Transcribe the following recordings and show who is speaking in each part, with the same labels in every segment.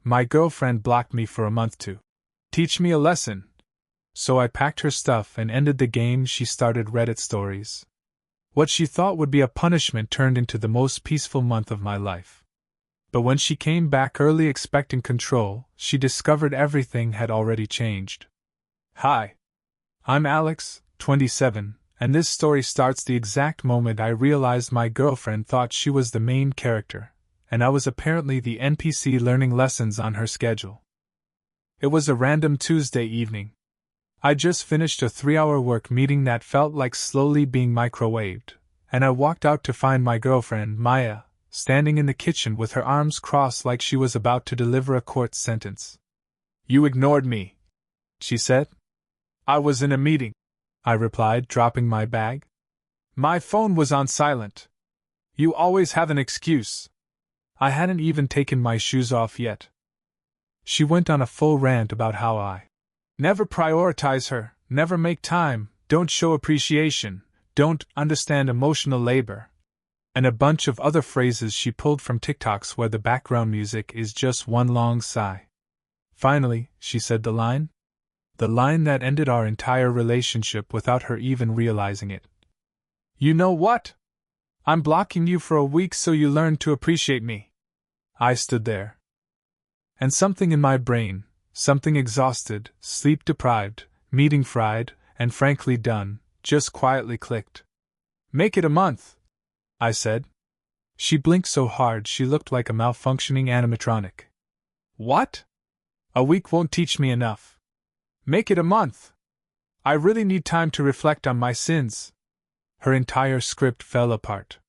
Speaker 1: My girlfriend blocked me for a month to teach me a lesson. So I packed her stuff and ended the game. She started Reddit stories. What she thought would be a punishment turned into the most peaceful month of my life. But when she came back early expecting control, she discovered everything had already changed. Hi. I'm Alex, 27, and this story starts the exact moment I realized my girlfriend thought she was the main character, and I was apparently the NPC learning lessons on her schedule. It was a random Tuesday evening. I just finished a 3-hour work meeting that felt like slowly being microwaved, and I walked out to find my girlfriend, Maya, standing in the kitchen with her arms crossed like she was about to deliver a court sentence. "You ignored me," she said. "I was in a meeting," I replied, dropping my bag. "My phone was on silent. You always have an excuse." I hadn't even taken my shoes off yet. She went on a full rant about how I never prioritize her, never make time, don't show appreciation, don't understand emotional labor, and a bunch of other phrases she pulled from TikToks where the background music is just one long sigh. Finally, she said the line that ended our entire relationship without her even realizing it. "You know what? I'm blocking you for a week so you learn to appreciate me." I stood there. And something in my brain, something exhausted, sleep-deprived, meeting-fried, and frankly done, just quietly clicked. "Make it a month," I said. She blinked so hard she looked like a malfunctioning animatronic. "What? A week won't teach me enough. Make it a month. I really need time to reflect on my sins." Her entire script fell apart.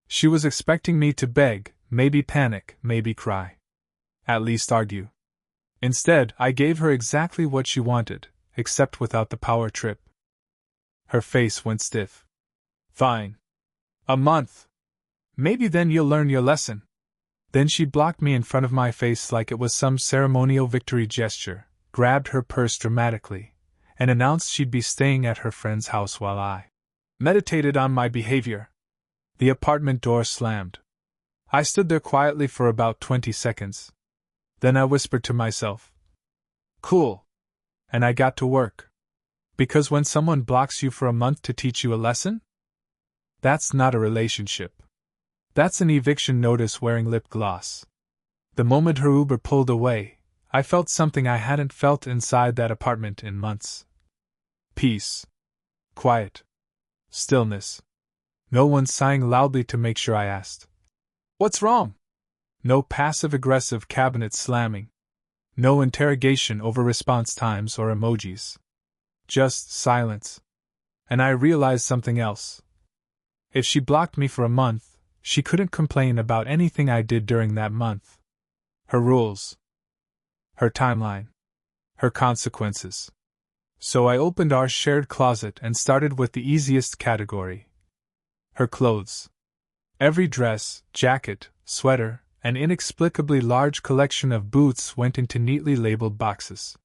Speaker 1: She was expecting me to beg, maybe panic, maybe cry. At least argue. Instead, I gave her exactly what she wanted, except without the power trip. Her face went stiff. "Fine. A month. Maybe then you'll learn your lesson." Then she blocked me in front of my face like it was some ceremonial victory gesture, grabbed her purse dramatically, and announced she'd be staying at her friend's house while I meditated on my behavior. The apartment door slammed. I stood there quietly for about 20 seconds. Then I whispered to myself, "Cool." And I got to work. Because when someone blocks you for a month to teach you a lesson? That's not a relationship. That's an eviction notice wearing lip gloss. The moment her Uber pulled away, I felt something I hadn't felt inside that apartment in months. Peace. Quiet. Stillness. No one sighing loudly to make sure I asked, "What's wrong?" No passive-aggressive cabinet slamming. No interrogation over response times or emojis. Just silence. And I realized something else. If she blocked me for a month, she couldn't complain about anything I did during that month. Her rules. Her timeline. Her consequences. So I opened our shared closet and started with the easiest category. Her clothes. Every dress, jacket, sweater, an inexplicably large collection of boots went into neatly labeled boxes.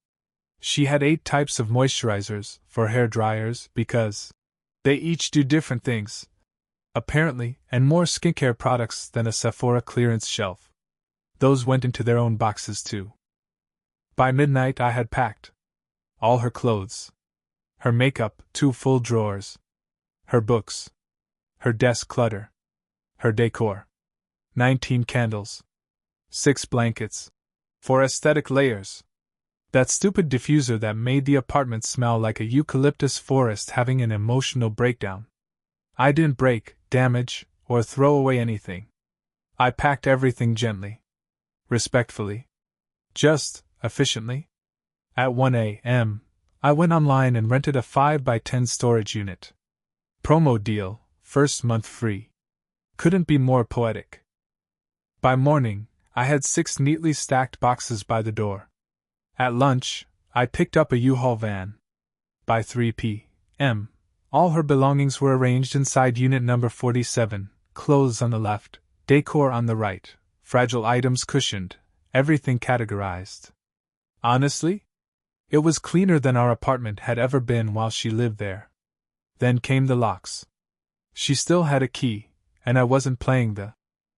Speaker 1: She had 8 types of moisturizers for hair dryers because they each do different things, apparently, and more skincare products than a Sephora clearance shelf. Those went into their own boxes too. By midnight I had packed all her clothes, her makeup, 2 full drawers, her books, her desk clutter, her decor, 19 candles, 6 blankets, 4 aesthetic layers, that stupid diffuser that made the apartment smell like a eucalyptus forest having an emotional breakdown. I didn't break, damage, or throw away anything. I packed everything gently, respectfully, just efficiently. At 1 a.m., I went online and rented a 5x10 storage unit. Promo deal, first month free. Couldn't be more poetic. By morning, I had 6 neatly stacked boxes by the door. At lunch, I picked up a U-Haul van. By 3 p.m., all her belongings were arranged inside unit number 47, clothes on the left, decor on the right, fragile items cushioned, everything categorized. Honestly, it was cleaner than our apartment had ever been while she lived there. Then came the locks. She still had a key, and I wasn't playing the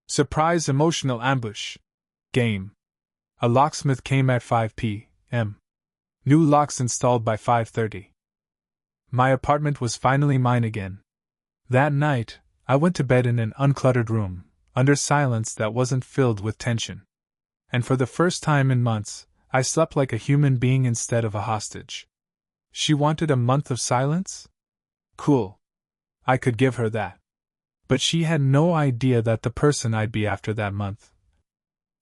Speaker 1: surprise emotional ambush game. A locksmith came at 5 p.m. New locks installed by 5:30. My apartment was finally mine again. That night, I went to bed in an uncluttered room, under silence that wasn't filled with tension. And for the first time in months, I slept like a human being instead of a hostage. She wanted a month of silence? Cool. I could give her that. But she had no idea that the person I'd be after that month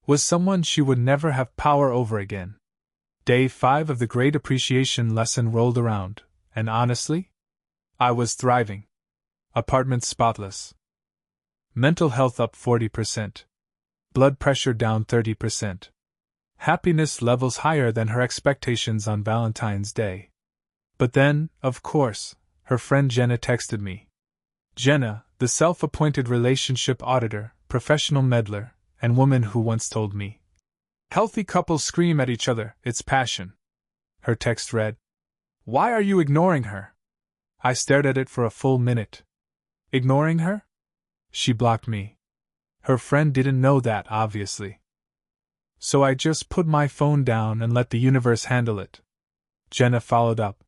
Speaker 1: was someone she would never have power over again. Day 5 of the Great Appreciation lesson rolled around, and honestly, I was thriving. Apartment spotless. Mental health up 40%. Blood pressure down 30%. Happiness levels higher than her expectations on Valentine's Day. But then, of course, her friend Jenna texted me. Jenna, the self-appointed relationship auditor, professional meddler, and woman who once told me, "Healthy couples scream at each other, it's passion." Her text read, "Why are you ignoring her?" I stared at it for a full minute. Ignoring her? She blocked me. Her friend didn't know that, obviously. So I just put my phone down and let the universe handle it. Jenna followed up.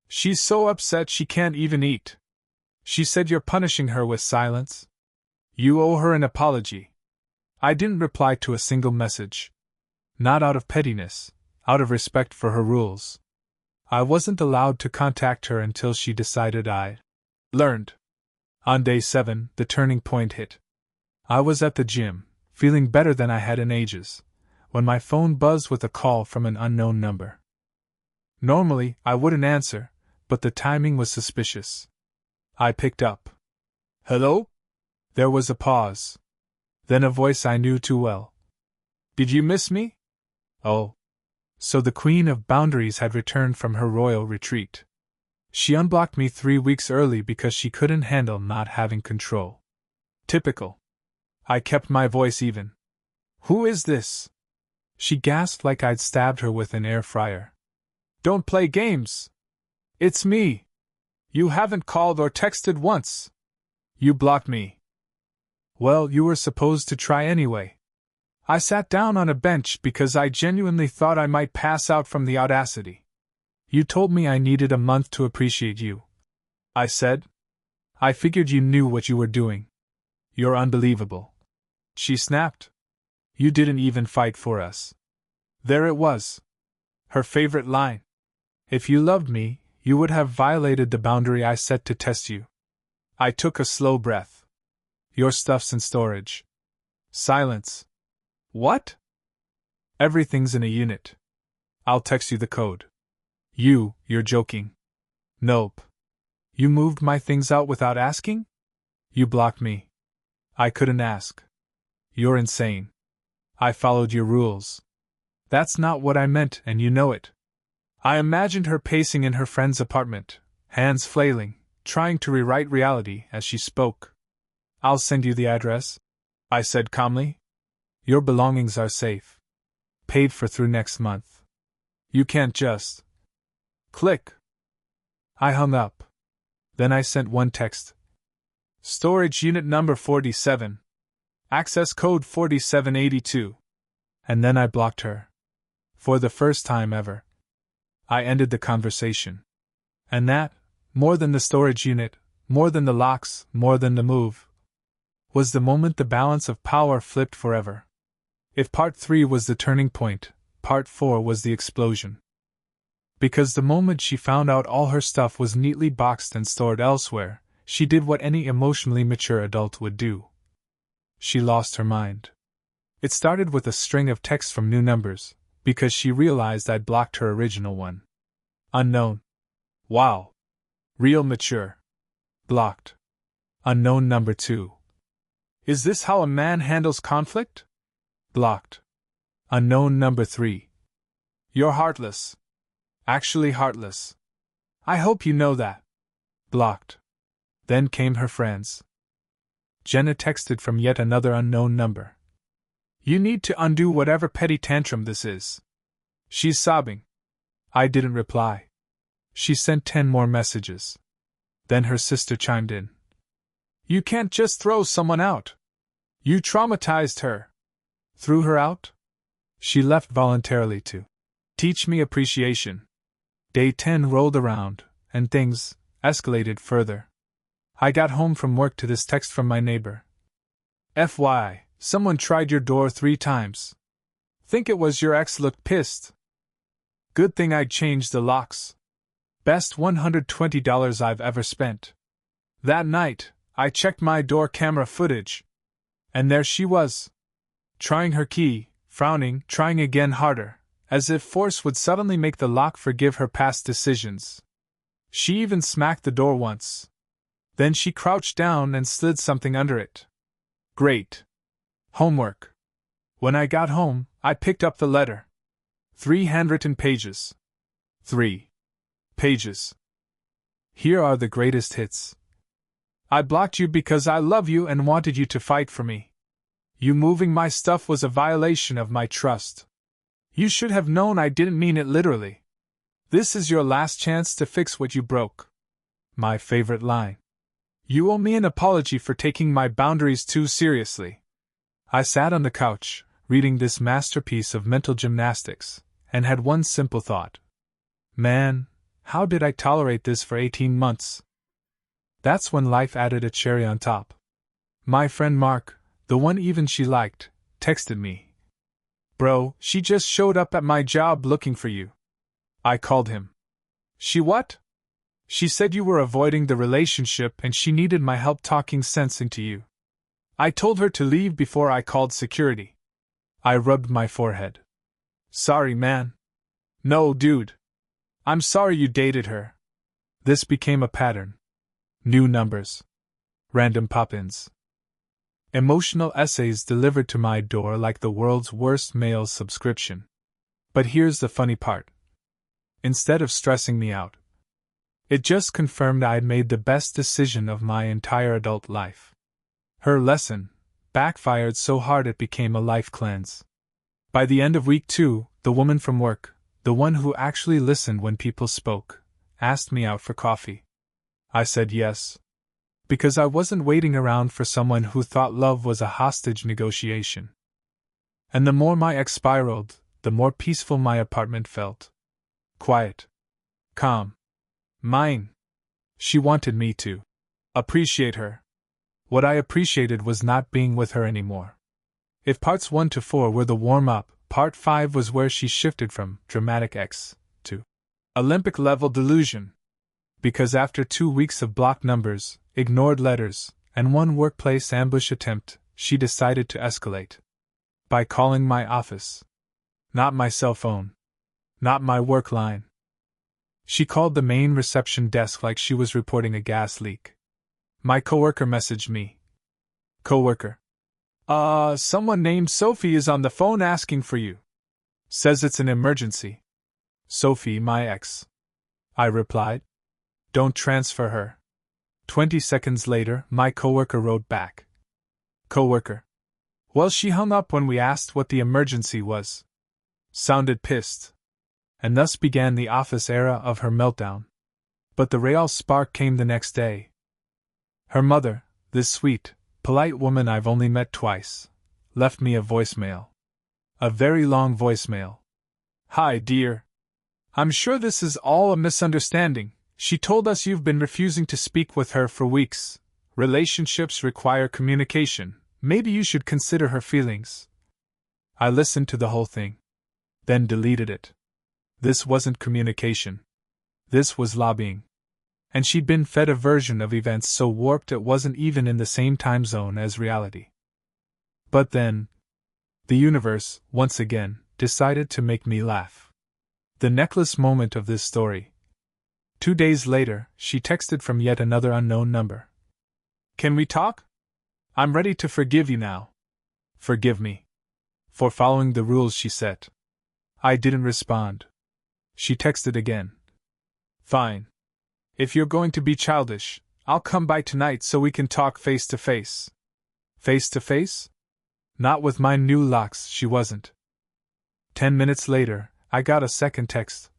Speaker 1: "She's so upset she can't even eat. She said you're punishing her with silence. You owe her an apology." I didn't reply to a single message. Not out of pettiness, out of respect for her rules. I wasn't allowed to contact her until she decided I'd learned. On day 7, the turning point hit. I was at the gym, feeling better than I had in ages, when my phone buzzed with a call from an unknown number. Normally, I wouldn't answer, but the timing was suspicious. I picked up. "Hello?" There was a pause. Then a voice I knew too well. "Did you miss me?" Oh. So the Queen of Boundaries had returned from her royal retreat. She unblocked me 3 weeks early because she couldn't handle not having control. Typical. I kept my voice even. "Who is this?" She gasped like I'd stabbed her with an air fryer. "Don't play games. It's me. You haven't called or texted once. You blocked me." "Well, you were supposed to try anyway." I sat down on a bench because I genuinely thought I might pass out from the audacity. "You told me I needed a month to appreciate you," I said. "I figured you knew what you were doing. You're unbelievable." She snapped. "You didn't even fight for us." There it was. Her favorite line. "If you loved me, you would have violated the boundary I set to test you." I took a slow breath. "Your stuff's in storage." Silence. "What?" "Everything's in a unit. I'll text you the code." You're joking." "Nope." "You moved my things out without asking?" "You blocked me." "I couldn't ask." "You're insane." "I followed your rules." "That's not what I meant, and you know it." I imagined her pacing in her friend's apartment, hands flailing, trying to rewrite reality as she spoke. "I'll send you the address," I said calmly. "Your belongings are safe. Paid for through next month. You can't just..." Click. I hung up. Then I sent one text. "Storage unit number 47. Access code 4782. And then I blocked her. For the first time ever. I ended the conversation. And that, more than the storage unit, more than the locks, more than the move, was the moment the balance of power flipped forever. If part 3 was the turning point, part 4 was the explosion. Because the moment she found out all her stuff was neatly boxed and stored elsewhere, she did what any emotionally mature adult would do. She lost her mind. It started with a string of texts from new numbers, because she realized I'd blocked her original one. Unknown. Wow. Real mature. Blocked. Unknown number 2. Is this how a man handles conflict? Blocked. Unknown number 3. You're heartless. Actually heartless. I hope you know that. Blocked. Then came her friends. Jenna texted from yet another unknown number. You need to undo whatever petty tantrum this is. She's sobbing. I didn't reply. She sent 10 more messages. Then her sister chimed in. You can't just throw someone out. You traumatized her. Threw her out? She left voluntarily to teach me appreciation. Day 10 rolled around, and things escalated further. I got home from work to this text from my neighbor. FY, someone tried your door 3 times. Think it was your ex, looked pissed. Good thing I'd changed the locks. Best $120 I've ever spent. That night, I checked my door camera footage. And there she was. Trying her key, frowning, trying again harder, as if force would suddenly make the lock forgive her past decisions. She even smacked the door once. Then she crouched down and slid something under it. Great. Homework. When I got home, I picked up the letter. 3 handwritten pages. 3 pages. Here are the greatest hits. I blocked you because I love you and wanted you to fight for me. You moving my stuff was a violation of my trust. You should have known I didn't mean it literally. This is your last chance to fix what you broke. My favorite line. You owe me an apology for taking my boundaries too seriously. I sat on the couch, reading this masterpiece of mental gymnastics, and had one simple thought. Man, how did I tolerate this for 18 months? That's when life added a cherry on top. My friend Mark, the one even she liked, texted me. Bro, she just showed up at my job looking for you. I called him. She what? She said you were avoiding the relationship and she needed my help talking sense into you. I told her to leave before I called security. I rubbed my forehead. Sorry, man. No, dude. I'm sorry you dated her. This became a pattern. New numbers. Random pop-ins. Emotional essays delivered to my door like the world's worst mail subscription. But here's the funny part. Instead of stressing me out, it just confirmed I'd made the best decision of my entire adult life. Her lesson backfired so hard it became a life cleanse. By the end of week 2, the woman from work, the one who actually listened when people spoke, asked me out for coffee. I said yes. Because I wasn't waiting around for someone who thought love was a hostage negotiation. And the more my ex spiraled, the more peaceful my apartment felt. Quiet. Calm. Mine. She wanted me to appreciate her. What I appreciated was not being with her anymore. If parts 1 to 4 were the warm-up, part 5 was where she shifted from dramatic X to Olympic-level delusion. Because after 2 weeks of blocked numbers, ignored letters, and one workplace ambush attempt, she decided to escalate. By calling my office. Not my cell phone. Not my work line. She called the main reception desk like she was reporting a gas leak. My coworker messaged me. Coworker. Someone named Sophie is on the phone asking for you. Says it's an emergency. Sophie, my ex. I replied. Don't transfer her. 20 seconds later, my coworker wrote back. Coworker. Well, she hung up when we asked what the emergency was. Sounded pissed. And thus began the office era of her meltdown. But the real spark came the next day. Her mother, this sweet, polite woman I've only met twice, left me a voicemail. A very long voicemail. Hi, dear. I'm sure this is all a misunderstanding. She told us you've been refusing to speak with her for weeks. Relationships require communication. Maybe you should consider her feelings. I listened to the whole thing. Then deleted it. This wasn't communication. This was lobbying. And she'd been fed a version of events so warped it wasn't even in the same time zone as reality. But then, the universe, once again, decided to make me laugh. The necklace moment of this story. 2 days later, she texted from yet another unknown number. Can we talk? I'm ready to forgive you now. Forgive me. For following the rules she set. I didn't respond. She texted again. Fine. If you're going to be childish, I'll come by tonight so we can talk face to face. Face to face? Not with my new locks, she wasn't. 10 minutes later, I got a second text.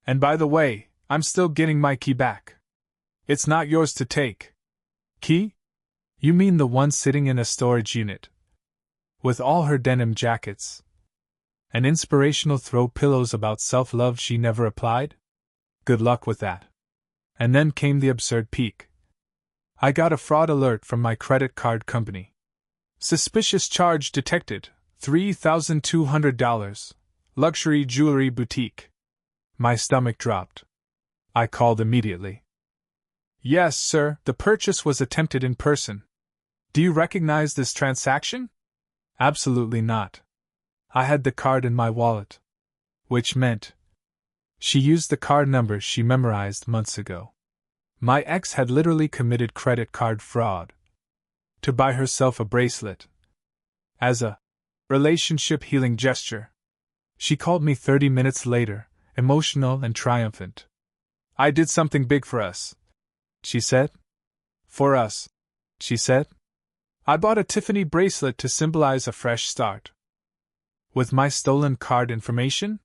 Speaker 1: And by the way, I'm still getting my key back. It's not yours to take. Key? You mean the one sitting in a storage unit? With all her denim jackets. An inspirational throw pillows about self-love she never applied? Good luck with that. And then came the absurd peak. I got a fraud alert from my credit card company. Suspicious charge detected, $3,200. Luxury jewelry boutique. My stomach dropped. I called immediately. Yes, sir, the purchase was attempted in person. Do you recognize this transaction? Absolutely not. I had the card in my wallet. Which meant she used the card number she memorized months ago. My ex had literally committed credit card fraud to buy herself a bracelet as a relationship healing gesture. She called me 30 minutes later, emotional and triumphant. I did something big for us, she said. For us, she said. I bought a Tiffany bracelet to symbolize a fresh start. With my stolen card information?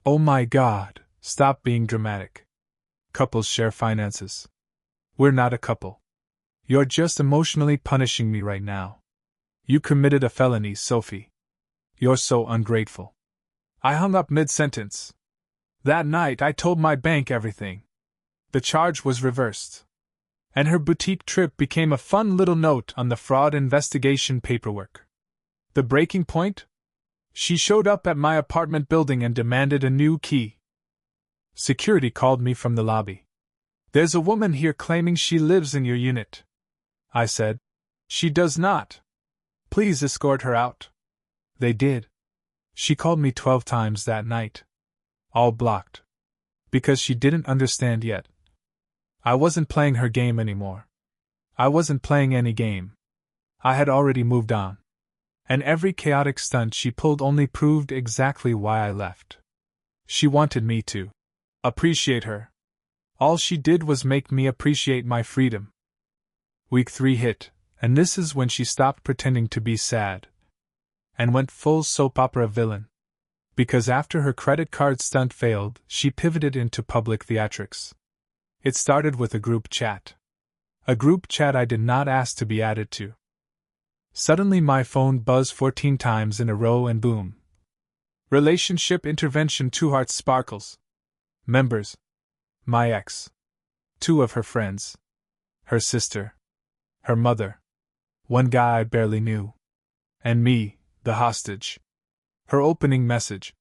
Speaker 1: Oh my God, stop being dramatic. Couples share finances. We're not a couple. You're just emotionally punishing me right now. You committed a felony, Sophie. You're so ungrateful. I hung up mid-sentence. That night I told my bank everything. The charge was reversed. And her boutique trip became a fun little note on the fraud investigation paperwork. The breaking point? She showed up at my apartment building and demanded a new key. Security called me from the lobby. There's a woman here claiming she lives in your unit. I said. She does not. Please escort her out. They did. She called me 12 times that night. All blocked. Because she didn't understand yet. I wasn't playing her game anymore. I wasn't playing any game. I had already moved on. And every chaotic stunt she pulled only proved exactly why I left. She wanted me to appreciate her. All she did was make me appreciate my freedom. Week 3 hit, and this is when she stopped pretending to be sad and went full soap opera villain. Because after her credit card stunt failed, she pivoted into public theatrics. It started with a group chat. A group chat I did not ask to be added to. Suddenly my phone buzzed 14 times in a row and boom. Relationship intervention, 2 hearts sparkles. Members. My ex. 2 of her friends. Her sister. Her mother. 1 guy I barely knew. And me, the hostage. Her opening message.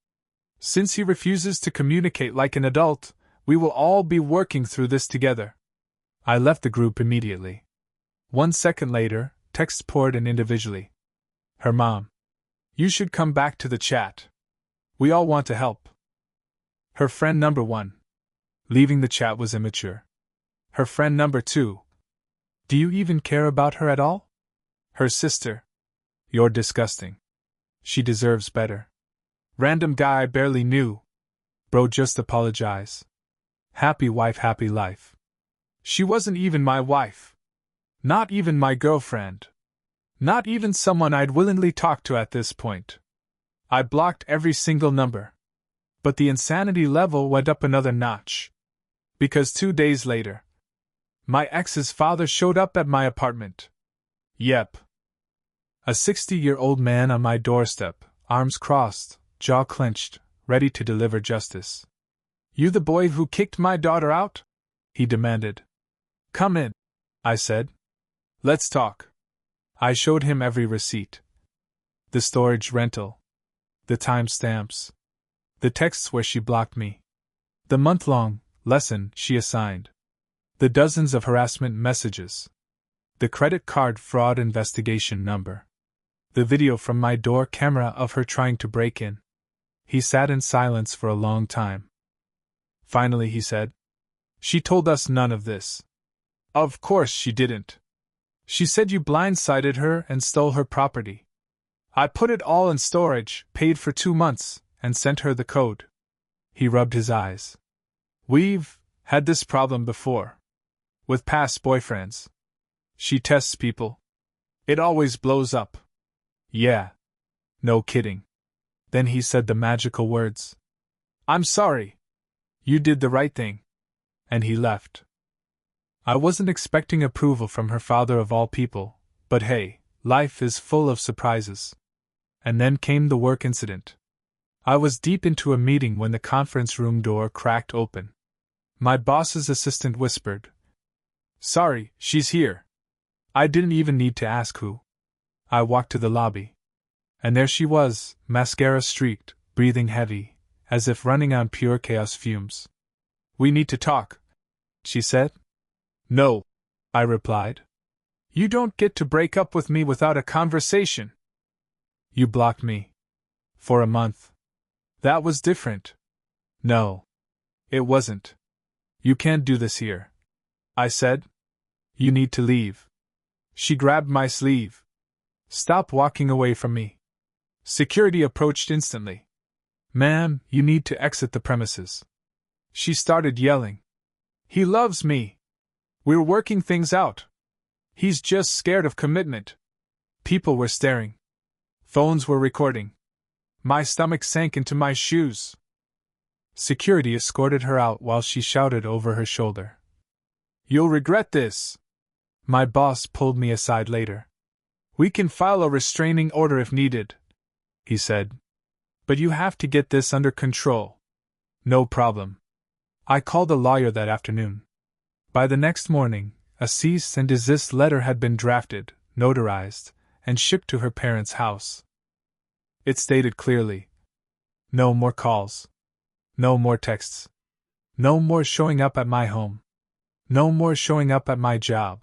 Speaker 1: Since he refuses to communicate like an adult, we will all be working through this together. I left the group immediately. 1 second later, texts poured in individually. Her mom. You should come back to the chat. We all want to help. Her friend number 1. Leaving the chat was immature. Her friend number 2. Do you even care about her at all? Her sister. You're disgusting. She deserves better. Random guy I barely knew. Bro, just apologize. Happy wife, happy life. She wasn't even my wife. Not even my girlfriend. Not even someone I'd willingly talk to at this point. I blocked every single number. But the insanity level went up another notch. Because 2 days later, my ex's father showed up at my apartment. Yep. A 60-year-old man on my doorstep, arms crossed, jaw clenched, ready to deliver justice. You the boy who kicked my daughter out? He demanded. Come in, I said. Let's talk. I showed him every receipt. The storage rental. The timestamps. The texts where she blocked me. The month-long lesson she assigned. The dozens of harassment messages. The credit card fraud investigation number. The video from my door camera of her trying to break in. He sat in silence for a long time. Finally he said, She told us none of this. Of course she didn't. She said you blindsided her and stole her property. I put it all in storage, paid for 2 months, and sent her the code. He rubbed his eyes. We've had this problem before. With past boyfriends. She tests people. It always blows up. Yeah. No kidding. Then he said the magical words. I'm sorry. You did the right thing. And he left. I wasn't expecting approval from her father of all people, but hey, life is full of surprises. And then came the work incident. I was deep into a meeting when the conference room door cracked open. My boss's assistant whispered, "Sorry, she's here." I didn't even need to ask who. I walked to the lobby. And there she was, mascara streaked, breathing heavy, as if running on pure chaos fumes. "We need to talk," she said. "No," I replied. "You don't get to break up with me without a conversation." "You blocked me. For a month. That was different." "No. It wasn't. You can't do this here," I said. "You need to leave." She grabbed my sleeve. "Stop walking away from me." Security approached instantly. "Ma'am, you need to exit the premises." She started yelling. "He loves me. We're working things out. He's just scared of commitment." People were staring. Phones were recording. My stomach sank into my shoes. Security escorted her out while she shouted over her shoulder, "You'll regret this." My boss pulled me aside later. "We can file a restraining order if needed," he said. "But you have to get this under control." "No problem." I called a lawyer that afternoon. By the next morning, a cease and desist letter had been drafted, notarized, and shipped to her parents' house. It stated clearly: no more calls. No more texts. No more showing up at my home. No more showing up at my job.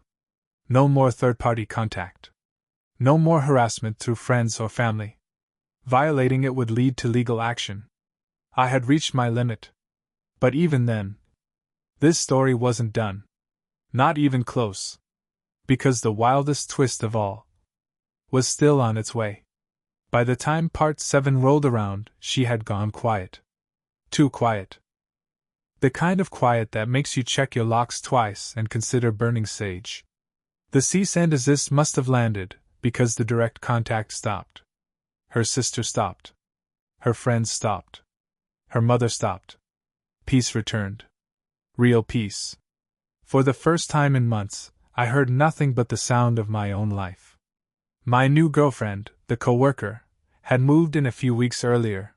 Speaker 1: No more third-party contact. No more harassment through friends or family. Violating it would lead to legal action. I had reached my limit. But even then, this story wasn't done. Not even close. Because the wildest twist of all was still on its way. By the time part 7 rolled around, she had gone quiet. Too quiet. The kind of quiet that makes you check your locks twice and consider burning sage. The cease and desist must have landed, because the direct contact stopped. Her sister stopped. Her friends stopped. Her mother stopped. Peace returned. Real peace. For the first time in months, I heard nothing but the sound of my own life. My new girlfriend, the co-worker, had moved in a few weeks earlier.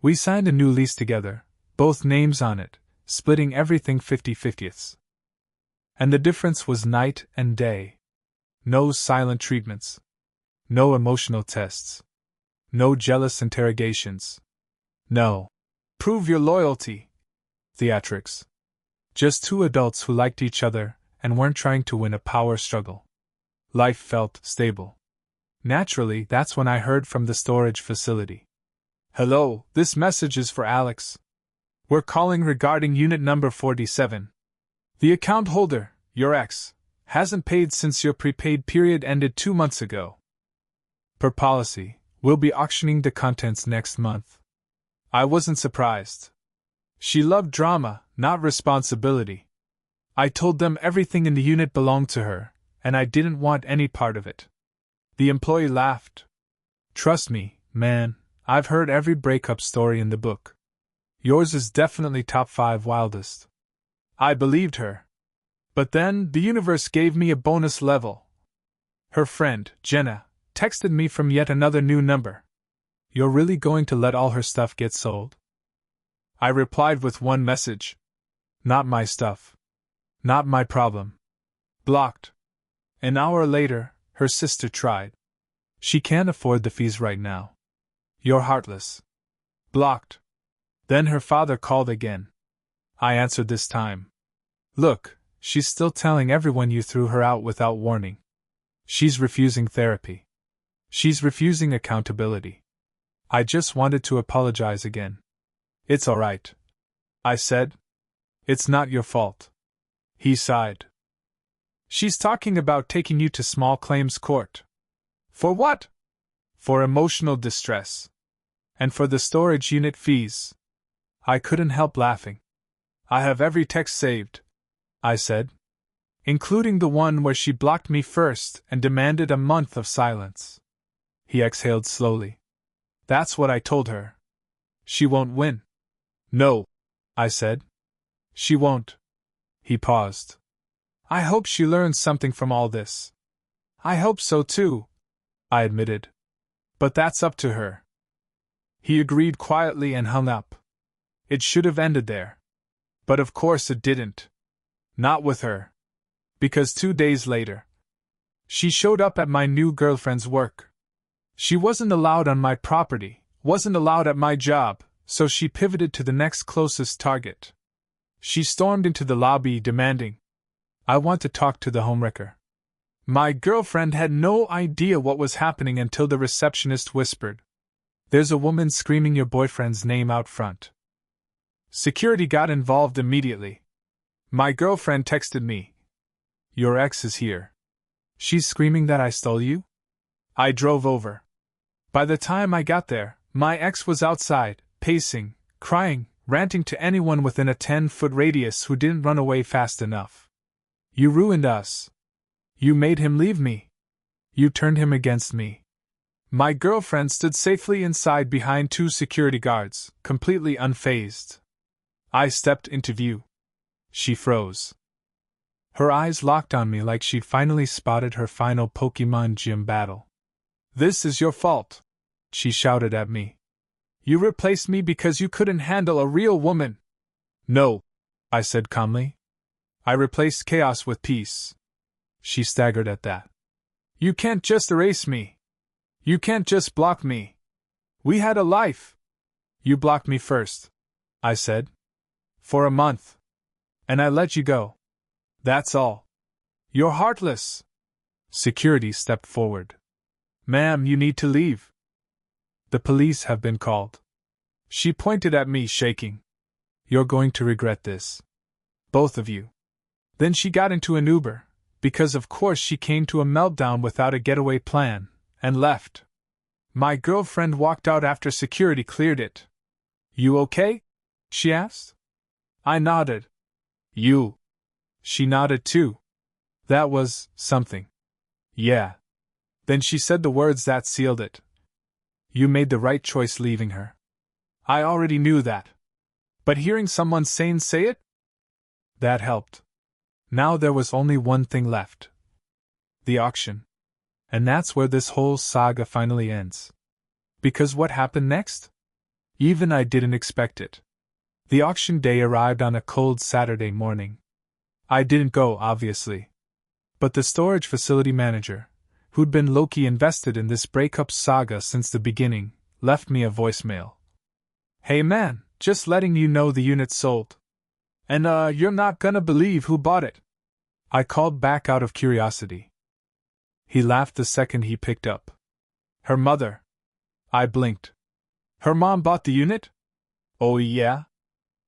Speaker 1: We signed a new lease together, both names on it, splitting everything 50/50ths. And the difference was night and day. No silent treatments. No emotional tests. No jealous interrogations. No "prove your loyalty" theatrics. Just two adults who liked each other and weren't trying to win a power struggle. Life felt stable. Naturally, that's when I heard from the storage facility. "Hello, this message is for Alex. We're calling regarding unit number 47. The account holder, your ex, hasn't paid since your prepaid period ended 2 months ago. Per policy, we'll be auctioning the contents next month." I wasn't surprised. She loved drama, not responsibility. I told them everything in the unit belonged to her, and I didn't want any part of it. The employee laughed. "Trust me, man, I've heard every breakup story in the book. Yours is definitely top 5 wildest." I believed her. But then, the universe gave me a bonus level. Her friend, Jenna, texted me from yet another new number. "You're really going to let all her stuff get sold?" I replied with one message. "Not my stuff. Not my problem." Blocked. An hour later, her sister tried. "She can't afford the fees right now. You're heartless." Blocked. Then her father called again. I answered this time. "Look, she's still telling everyone you threw her out without warning. She's refusing therapy. She's refusing accountability. I just wanted to apologize again." "It's all right," I said. "It's not your fault." He sighed. "She's talking about taking you to small claims court." "For what?" "For emotional distress. And for the storage unit fees." I couldn't help laughing. "I have every text saved," I said. "Including the one where she blocked me first and demanded a month of silence." He exhaled slowly. "That's what I told her. She won't win." "No," I said. "She won't." He paused. "I hope she learns something from all this." "I hope so too," I admitted. "But that's up to her." He agreed quietly and hung up. It should have ended there. But of course it didn't. Not with her. Because 2 days later, she showed up at my new girlfriend's work. She wasn't allowed on my property, wasn't allowed at my job, so she pivoted to the next closest target. She stormed into the lobby demanding, "I want to talk to the homewrecker." My girlfriend had no idea what was happening until the receptionist whispered, "There's a woman screaming your boyfriend's name out front." Security got involved immediately. My girlfriend texted me, "Your ex is here. She's screaming that I stole you?" I drove over. By the time I got there, my ex was outside, pacing, crying, ranting to anyone within a 10-foot radius who didn't run away fast enough. "You ruined us. You made him leave me. You turned him against me." My girlfriend stood safely inside behind 2 security guards, completely unfazed. I stepped into view. She froze. Her eyes locked on me like she'd finally spotted her final Pokémon gym battle. "This is your fault," she shouted at me. "You replaced me because you couldn't handle a real woman." "No," I said calmly. "I replaced chaos with peace." She staggered at that. "You can't just erase me. You can't just block me. We had a life." "You blocked me first," I said. "For a month. And I let you go. That's all. You're heartless." Security stepped forward. "Ma'am, you need to leave. The police have been called." She pointed at me, shaking. "You're going to regret this. Both of you." Then she got into an Uber, because of course she came to a meltdown without a getaway plan, and left. My girlfriend walked out after security cleared it. "You okay?" she asked. I nodded. "You?" She nodded too. That was something. "Yeah." Then she said the words that sealed it. "You made the right choice leaving her." I already knew that. But hearing someone sane say it? That helped. Now there was only one thing left. The auction. And that's where this whole saga finally ends. Because what happened next? Even I didn't expect it. The auction day arrived on a cold Saturday morning. I didn't go, obviously. But the storage facility manager, who'd been low-key invested in this breakup saga since the beginning, left me a voicemail. "Hey man, just letting you know the unit's sold. And you're not gonna believe who bought it." I called back out of curiosity. He laughed the second he picked up. "Her mother." I blinked. "Her mom bought the unit?" "Oh yeah."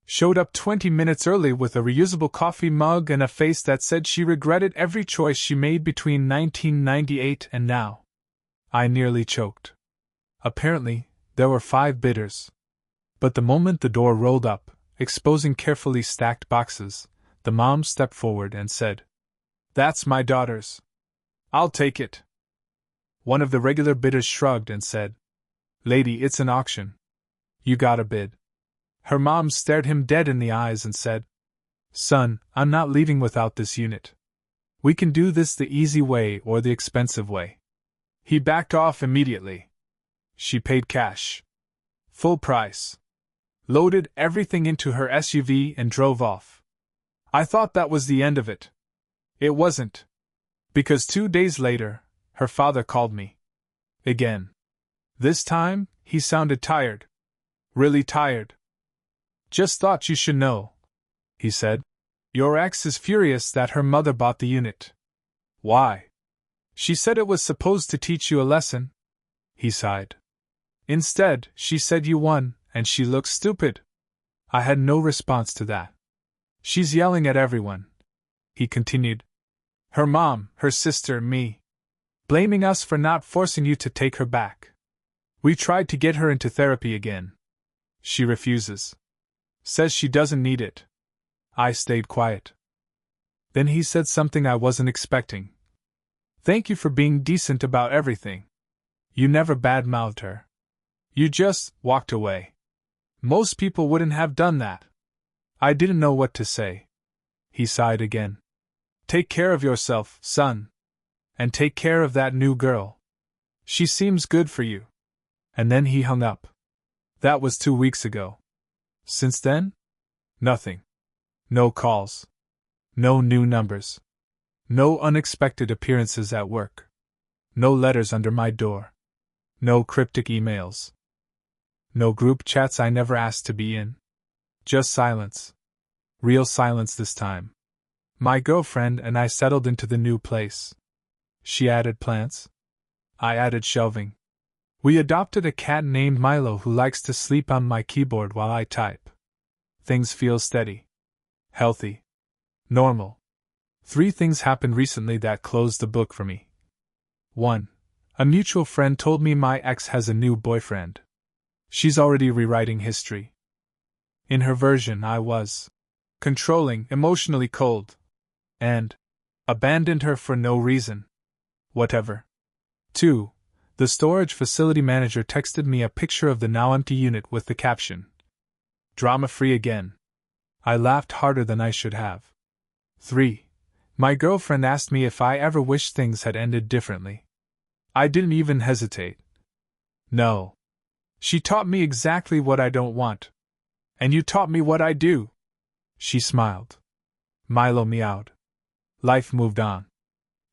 Speaker 1: Showed up 20 minutes early with a reusable coffee mug and a face that said she regretted every choice she made between 1998 and now. I nearly choked. Apparently, there were 5 bidders. But the moment the door rolled up, exposing carefully stacked boxes, the mom stepped forward and said, "That's my daughter's. I'll take it." One of the regular bidders shrugged and said, "Lady, it's an auction. You gotta bid." Her mom stared him dead in the eyes and said, "Son, I'm not leaving without this unit. We can do this the easy way or the expensive way." He backed off immediately. She paid cash. Full price. Loaded everything into her SUV and drove off. I thought that was the end of it. It wasn't. Because 2 days later, her father called me. Again. This time, he sounded tired. Really tired. "Just thought you should know," he said. "Your ex is furious that her mother bought the unit." "Why?" "She said it was supposed to teach you a lesson." He sighed. "Instead, she said you won, and she looks stupid." I had no response to that. "She's yelling at everyone," he continued. "Her mom, her sister, me. Blaming us for not forcing you to take her back. We tried to get her into therapy again. She refuses. Says she doesn't need it." I stayed quiet. Then he said something I wasn't expecting. "Thank you for being decent about everything. You never badmouthed her. You just walked away. Most people wouldn't have done that." I didn't know what to say. He sighed again. "Take care of yourself, son. And take care of that new girl. She seems good for you." And then he hung up. That was 2 weeks ago. Since then? Nothing. No calls. No new numbers. No unexpected appearances at work. No letters under my door. No cryptic emails. No group chats I never asked to be in. Just silence. Real silence this time. My girlfriend and I settled into the new place. She added plants. I added shelving. We adopted a cat named Milo who likes to sleep on my keyboard while I type. Things feel steady. Healthy. Normal. 3 things happened recently that closed the book for me. 1. A mutual friend told me my ex has a new boyfriend. She's already rewriting history. In her version, I was controlling, emotionally cold, and abandoned her for no reason. Whatever. 2. The storage facility manager texted me a picture of the now empty unit with the caption, "Drama-free again." I laughed harder than I should have. 3. My girlfriend asked me if I ever wished things had ended differently. I didn't even hesitate. No. She taught me exactly what I don't want. And you taught me what I do. She smiled. Milo meowed. Life moved on.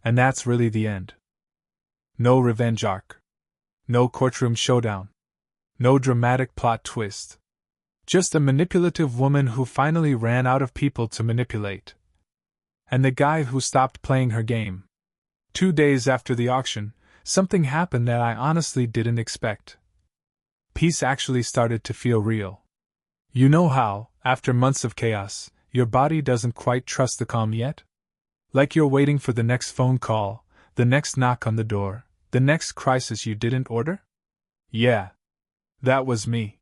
Speaker 1: And that's really the end. No revenge arc. No courtroom showdown. No dramatic plot twist. Just a manipulative woman who finally ran out of people to manipulate. And the guy who stopped playing her game. 2 days after the auction, something happened that I honestly didn't expect. Peace actually started to feel real. You know how, after months of chaos, your body doesn't quite trust the calm yet? Like you're waiting for the next phone call, the next knock on the door, the next crisis you didn't order? Yeah. That was me.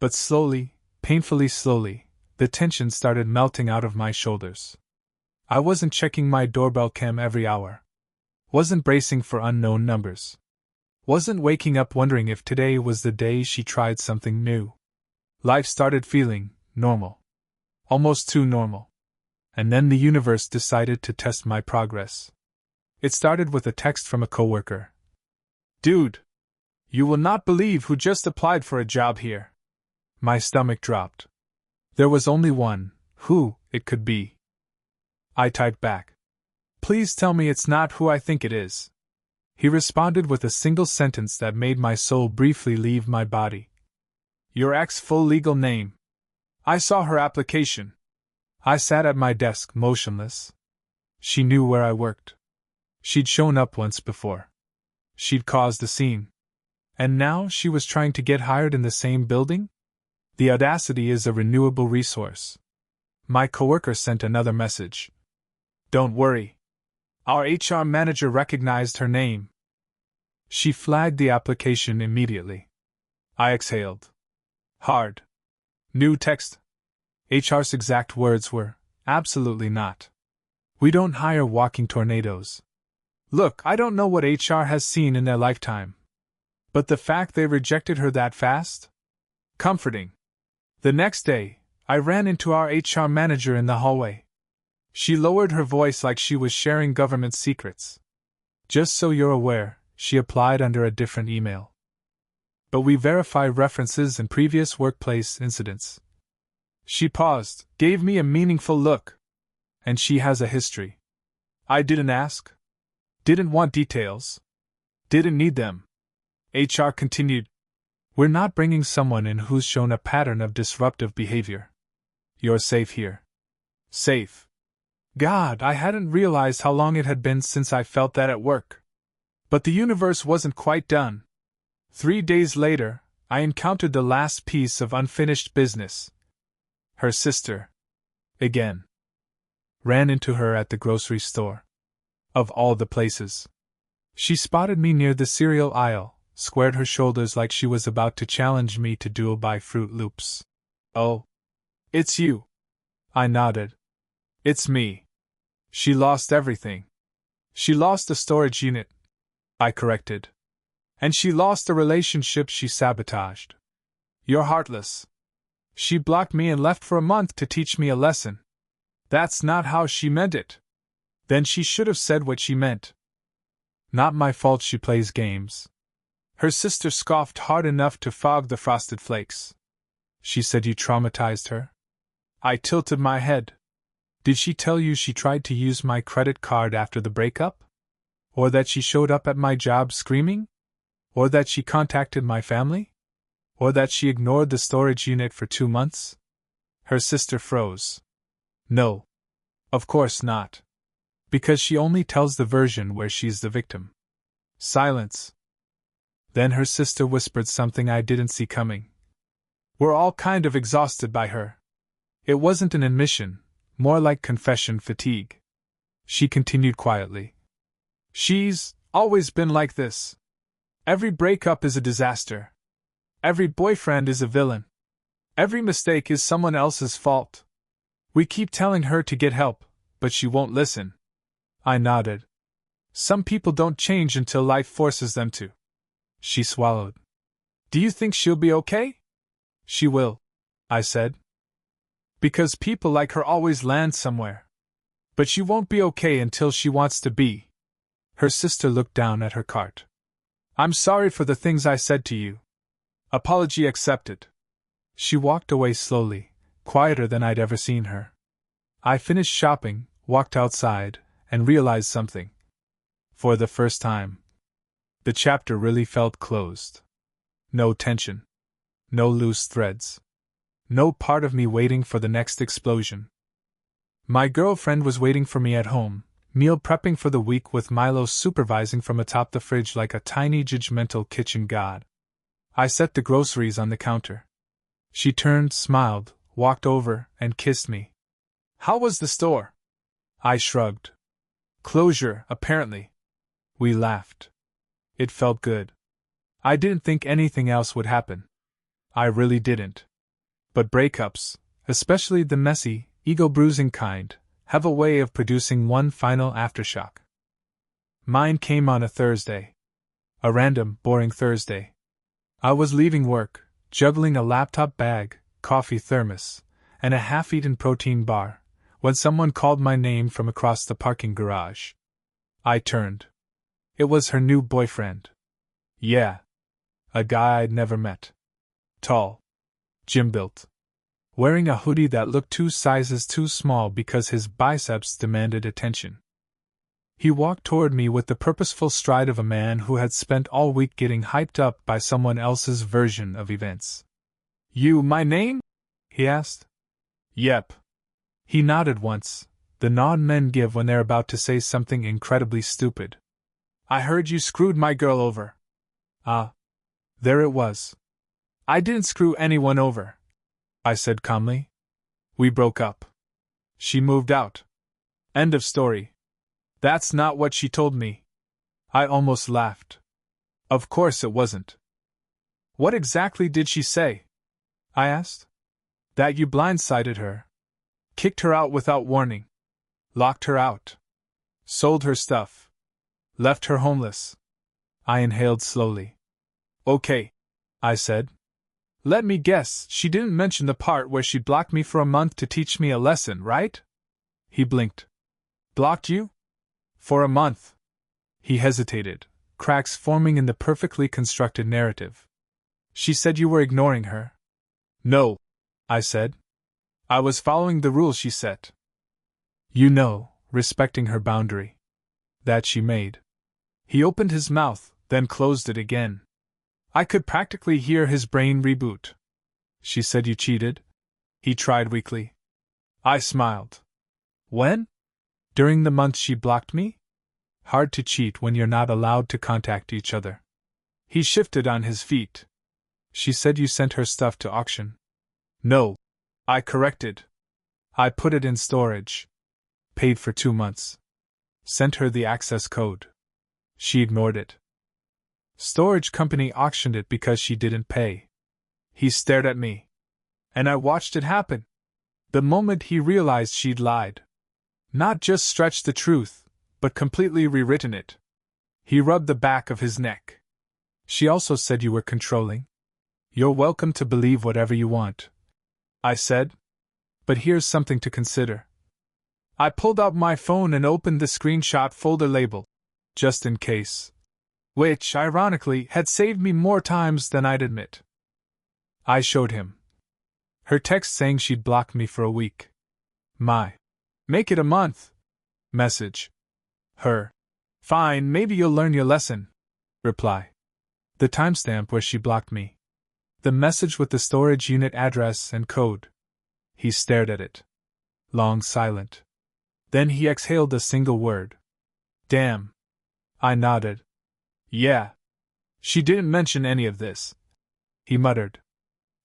Speaker 1: But slowly, painfully slowly, the tension started melting out of my shoulders. I wasn't checking my doorbell cam every hour. Wasn't bracing for unknown numbers. Wasn't waking up wondering if today was the day she tried something new. Life started feeling normal. Almost too normal. And then the universe decided to test my progress. It started with a text from a coworker. "Dude, you will not believe who just applied for a job here." My stomach dropped. There was only one, who it could be. I typed back. "Please tell me it's not who I think it is." He responded with a single sentence that made my soul briefly leave my body. "Your ex's full legal name." I saw her application. I sat at my desk, motionless. She knew where I worked. She'd shown up once before. She'd caused a scene. And now she was trying to get hired in the same building? The audacity is a renewable resource. My coworker sent another message. "Don't worry. Our HR manager recognized her name." She flagged the application immediately. I exhaled. Hard. New text. HR's exact words were, "Absolutely not. We don't hire walking tornadoes." Look, I don't know what HR has seen in their lifetime. But the fact they rejected her that fast? Comforting. The next day, I ran into our HR manager in the hallway. She lowered her voice like she was sharing government secrets. "Just so you're aware, she applied under a different email. But we verify references and previous workplace incidents." She paused, gave me a meaningful look. "And she has a history." I didn't ask. Didn't want details. Didn't need them. HR continued. "We're not bringing someone in who's shown a pattern of disruptive behavior. You're safe here." Safe. God, I hadn't realized how long it had been since I felt that at work. But the universe wasn't quite done. 3 days later, I encountered the last piece of unfinished business. Her sister. Again. Ran into her at the grocery store. Of all the places. She spotted me near the cereal aisle, squared her shoulders like she was about to challenge me to duel by Fruit Loops. "Oh. It's you." I nodded. "It's me." She lost everything. She lost a storage unit. I corrected. And she lost a relationship she sabotaged. "You're heartless." She blocked me and left for a month to teach me a lesson. That's not how she meant it. Then she should have said what she meant. Not my fault she plays games. Her sister scoffed hard enough to fog the frosted flakes. She said you traumatized her? I tilted my head. Did she tell you she tried to use my credit card after the breakup? Or that she showed up at my job screaming? Or that she contacted my family? Or that she ignored the storage unit for 2 months? Her sister froze. No. Of course not. Because she only tells the version where she's the victim. Silence. Then her sister whispered something I didn't see coming. We're all kind of exhausted by her. It wasn't an admission, more like confession fatigue. She continued quietly. She's always been like this. Every breakup is a disaster. Every boyfriend is a villain. Every mistake is someone else's fault. We keep telling her to get help, but she won't listen. I nodded. Some people don't change until life forces them to. She swallowed. Do you think she'll be okay? She will, I said. Because people like her always land somewhere. But she won't be okay until she wants to be. Her sister looked down at her cart. I'm sorry for the things I said to you. Apology accepted. She walked away slowly, quieter than I'd ever seen her. I finished shopping, walked outside, and realized something. For the first time. The chapter really felt closed. No tension. No loose threads. No part of me waiting for the next explosion. My girlfriend was waiting for me at home, meal prepping for the week with Milo supervising from atop the fridge like a tiny judgmental kitchen god. I set the groceries on the counter. She turned, smiled, walked over, and kissed me. How was the store? I shrugged. Closure, apparently. We laughed. It felt good. I didn't think anything else would happen. I really didn't. But breakups, especially the messy, ego-bruising kind, have a way of producing one final aftershock. Mine came on a Thursday. A random, boring Thursday. I was leaving work, juggling a laptop bag, coffee thermos, and a half-eaten protein bar, when someone called my name from across the parking garage. I turned. It was her new boyfriend. Yeah. A guy I'd never met. Tall. Gym-built. Wearing a hoodie that looked 2 sizes too small because his biceps demanded attention. He walked toward me with the purposeful stride of a man who had spent all week getting hyped up by someone else's version of events. You, my name? He asked. Yep. He nodded once, the nod men give when they're about to say something incredibly stupid. I heard you screwed my girl over. Ah. There it was. I didn't screw anyone over, I said calmly. We broke up. She moved out. End of story. That's not what she told me. I almost laughed. Of course it wasn't. What exactly did she say? I asked. That you blindsided her. Kicked her out without warning. Locked her out. Sold her stuff. Left her homeless. I inhaled slowly. Okay, I said. Let me guess, she didn't mention the part where she blocked me for a month to teach me a lesson, right? He blinked. Blocked you? For a month. He hesitated, cracks forming in the perfectly constructed narrative. She said you were ignoring her. No, I said. I was following the rules she set. You know, respecting her boundary. That she made. He opened his mouth, then closed it again. I could practically hear his brain reboot. She said you cheated? He tried weakly. I smiled. When? During the month she blocked me? Hard to cheat when you're not allowed to contact each other. He shifted on his feet. She said you sent her stuff to auction. No. I corrected. I put it in storage. Paid for 2 months. Sent her the access code. She ignored it. Storage company auctioned it because she didn't pay. He stared at me. And I watched it happen. The moment he realized she'd lied. Not just stretched the truth, but completely rewritten it. He rubbed the back of his neck. She also said you were controlling. You're welcome to believe whatever you want, I said. But here's something to consider. I pulled out my phone and opened the screenshot folder label, just in case. which, ironically, had saved me more times than I'd admit. I showed him her text saying she'd blocked me for a week. My "make it a month" message. Her "fine, maybe you'll learn your lesson" reply. The timestamp where she blocked me. The message with the storage unit address and code. He stared at it. Long silent. Then he exhaled a single word. "Damn." I nodded. "Yeah. She didn't mention any of this," he muttered.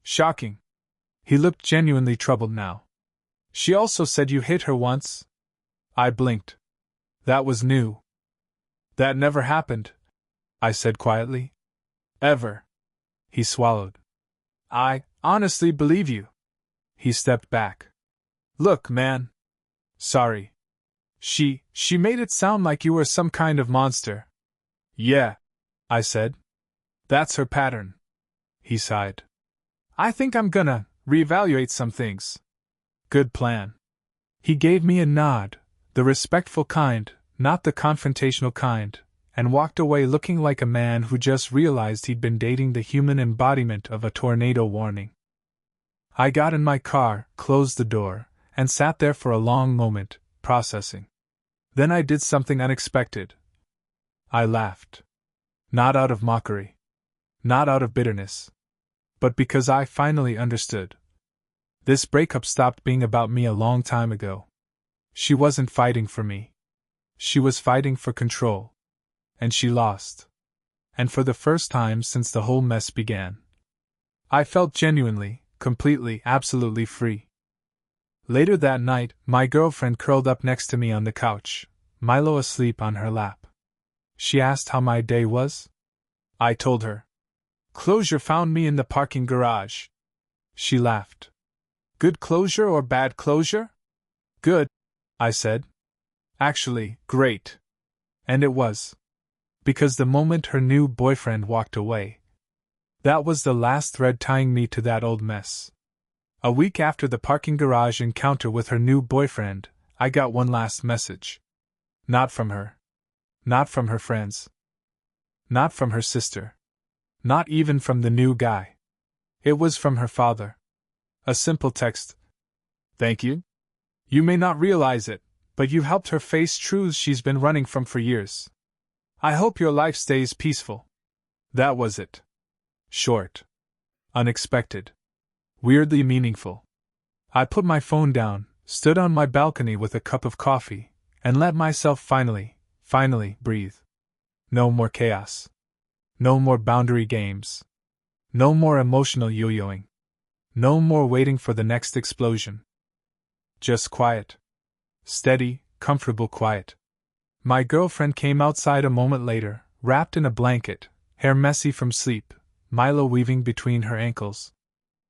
Speaker 1: "Shocking." He looked genuinely troubled now. "She also said you hit her once?" I blinked. That was new. "That never happened," I said quietly. "Ever." He swallowed. "I honestly believe you." He stepped back. "Look, man. Sorry. She made it sound like you were some kind of monster." "Yeah," I said. "That's her pattern." He sighed. "I think I'm gonna reevaluate some things." "Good plan." He gave me a nod, the respectful kind, not the confrontational kind, and walked away looking like a man who just realized he'd been dating the human embodiment of a tornado warning. I got in my car, closed the door, and sat there for a long moment, processing. Then I did something unexpected. I laughed. Not out of mockery. Not out of bitterness. But because I finally understood. This breakup stopped being about me a long time ago. She wasn't fighting for me. She was fighting for control. And she lost. And for the first time since the whole mess began, I felt genuinely, completely, absolutely free. Later that night, my girlfriend curled up next to me on the couch, Milo asleep on her lap. She asked how my day was. I told her. "Closure found me in the parking garage." She laughed. "Good closure or bad closure?" "Good," I said. "Actually, great." And it was. Because the moment her new boyfriend walked away, that was the last thread tying me to that old mess. A week after the parking garage encounter with her new boyfriend, I got one last message. Not from her. Not from her friends. Not from her sister. Not even from the new guy. It was from her father. A simple text. "Thank you. You may not realize it, but you helped her face truths she's been running from for years. I hope your life stays peaceful." That was it. Short. Unexpected. Weirdly meaningful. I put my phone down, stood on my balcony with a cup of coffee, and let myself finally breathe. No more chaos. No more boundary games. No more emotional yo-yoing. No more waiting for the next explosion. Just quiet. Steady, comfortable quiet. My girlfriend came outside a moment later, wrapped in a blanket, hair messy from sleep, Milo weaving between her ankles.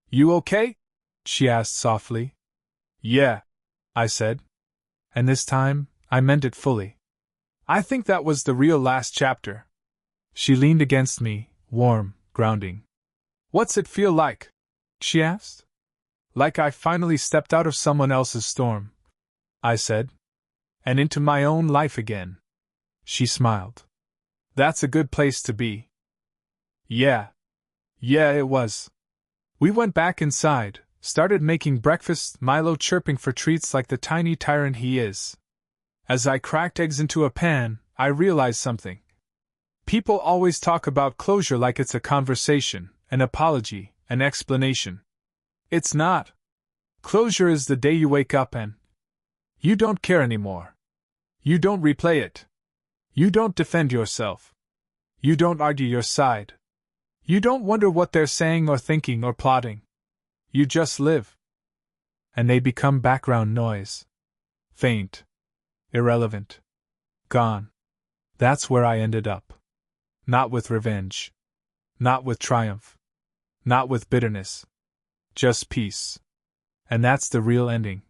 Speaker 1: "You okay?" she asked softly. "Yeah," I said. And this time, I meant it fully. "I think that was the real last chapter." She leaned against me, warm, grounding. "What's it feel like?" she asked. "Like I finally stepped out of someone else's storm," I said. "And into my own life again." She smiled. "That's a good place to be." Yeah, it was. We went back inside, started making breakfast, Milo chirping for treats like the tiny tyrant he is. As I cracked eggs into a pan, I realized something. People always talk about closure like it's a conversation, an apology, an explanation. It's not. Closure is the day you wake up and you don't care anymore. You don't replay it. You don't defend yourself. You don't argue your side. You don't wonder what they're saying or thinking or plotting. You just live. And they become background noise. Faint. Irrelevant. Gone. That's where I ended up. Not with revenge. Not with triumph. Not with bitterness. Just peace. And that's the real ending.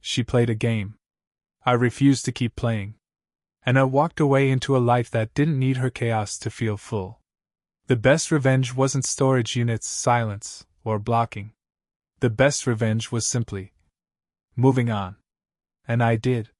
Speaker 1: She played a game. I refused to keep playing. And I walked away into a life that didn't need her chaos to feel full. The best revenge wasn't storage units, silence, or blocking. The best revenge was simply moving on. And I did.